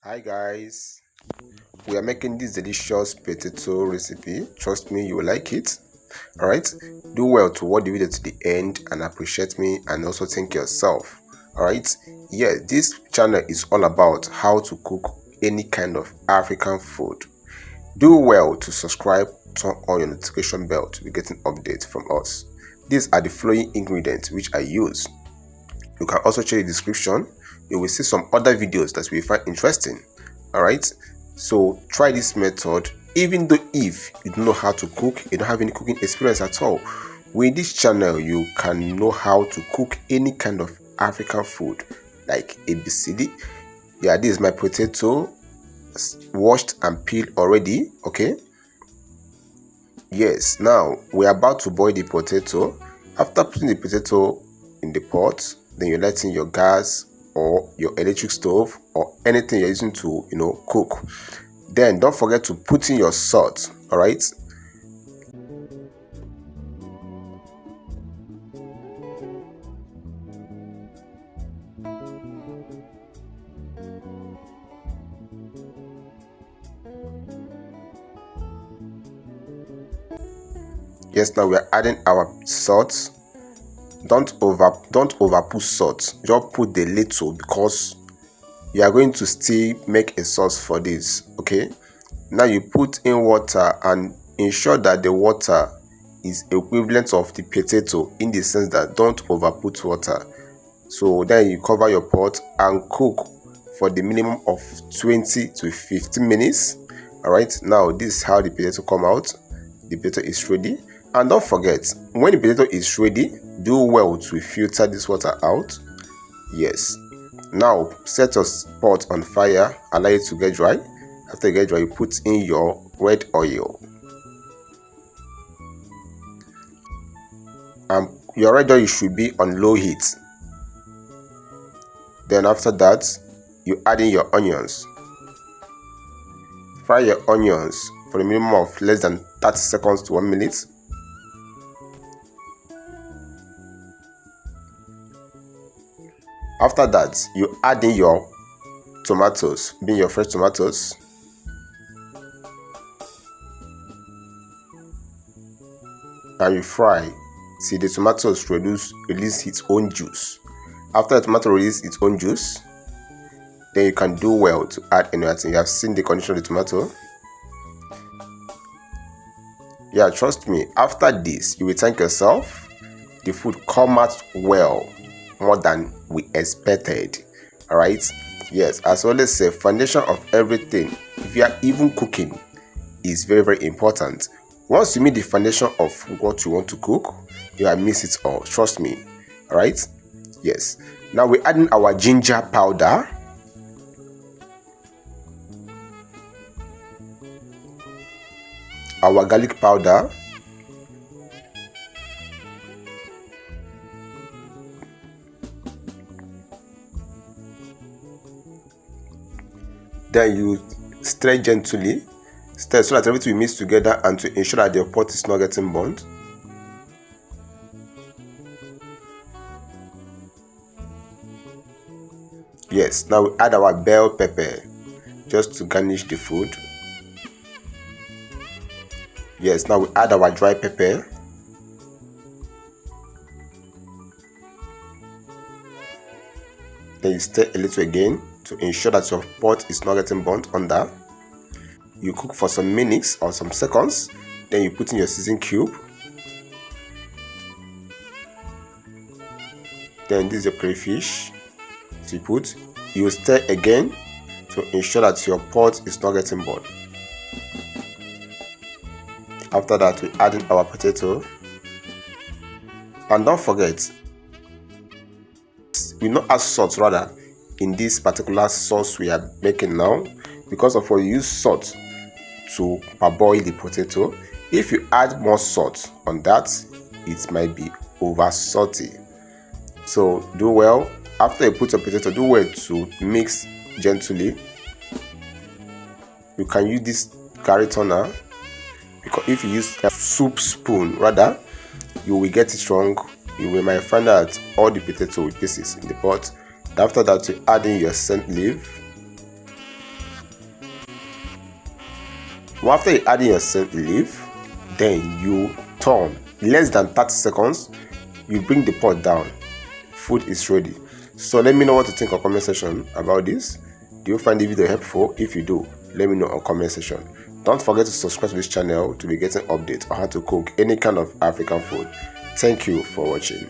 Hi guys, we are making this delicious potato recipe. Trust me, you will like it. Alright, do well to watch the video to the end and appreciate me and also thank yourself. Alright, yeah, this channel is all about how to cook any kind of African food. Do well to subscribe, turn on your notification bell to be getting updates from us. These are the following ingredients which I use. You can also check the description. You will see some other videos that you will find interesting. Alright, so try this method. Even though if you don't know how to cook, you don't have any cooking experience at all, with this channel you can know how to cook any kind of African food like ABCD. Yeah, this is my potato, washed and peeled already. Okay, yes, now we're about to boil the potato. After putting the potato in the pot, then you let in your gas or your electric stove or anything you're using to cook. Then don't forget to put in your salt. All right, yes, now we are adding our salt. Don't over put salt, just put the little, because you are going to still make a sauce for this. Okay, now you put in water and ensure that the water is equivalent of the potato, in the sense that don't over put water. So then you cover your pot and cook for the minimum of 20 to 15 minutes. All right, now this is how the potato come out. The potato is ready. And don't forget, when the potato is ready, do well to filter this water out. Yes, now set your pot on fire, allow it to get dry. After you get dry, you put in your red oil, and your red oil should be on low heat. Then after that, you add in your onions. Fry your onions for a minimum of less than 30 seconds to 1 minute. After that, you add in your tomatoes, being your fresh tomatoes. And you fry till the tomatoes release its own juice. After the tomato releases its own juice, then you can do well to add anything. You have seen the condition of the tomato. Yeah, trust me, after this, you will thank yourself. The food come out well, more than we expected. All right, yes, as I always say, foundation of everything, if you are even cooking, is very, very important. Once you meet the foundation of what you want to cook, you will miss it all, trust me. All right, yes, now we're adding our ginger powder, our garlic powder, then you stir gently, stir so that everything will mix together, and to ensure that your pot is not getting burnt. Yes, now we add our bell pepper just to garnish the food. Yes, now we add our dry pepper. Then you stir a little again to ensure that your pot is not getting burnt under. You cook for some minutes or some seconds. Then you put in your seasoning cube. Then this is your crayfish. So you stir again to ensure that your pot is not getting burnt. After that, we add in our potato. And don't forget, we not add salt rather in this particular sauce we are making now, because of what you use salt to parboil the potato. If you add more salt on that, it might be over salty. So do well, after you put your potato, do well to mix gently. You can use this curry turner, because if you use a soup spoon rather, you will get it wrong. You might find out all the potato pieces in the pot. After that, you add in your scent leaf. After you add in your scent leaf, then you turn. Less than 30 seconds, you bring the pot down. Food is ready. So let me know what you think on comment section about this. Do you find the video helpful? If you do, let me know on comment section. Don't forget to subscribe to this channel to be getting updates on how to cook any kind of African food. Thank you for watching.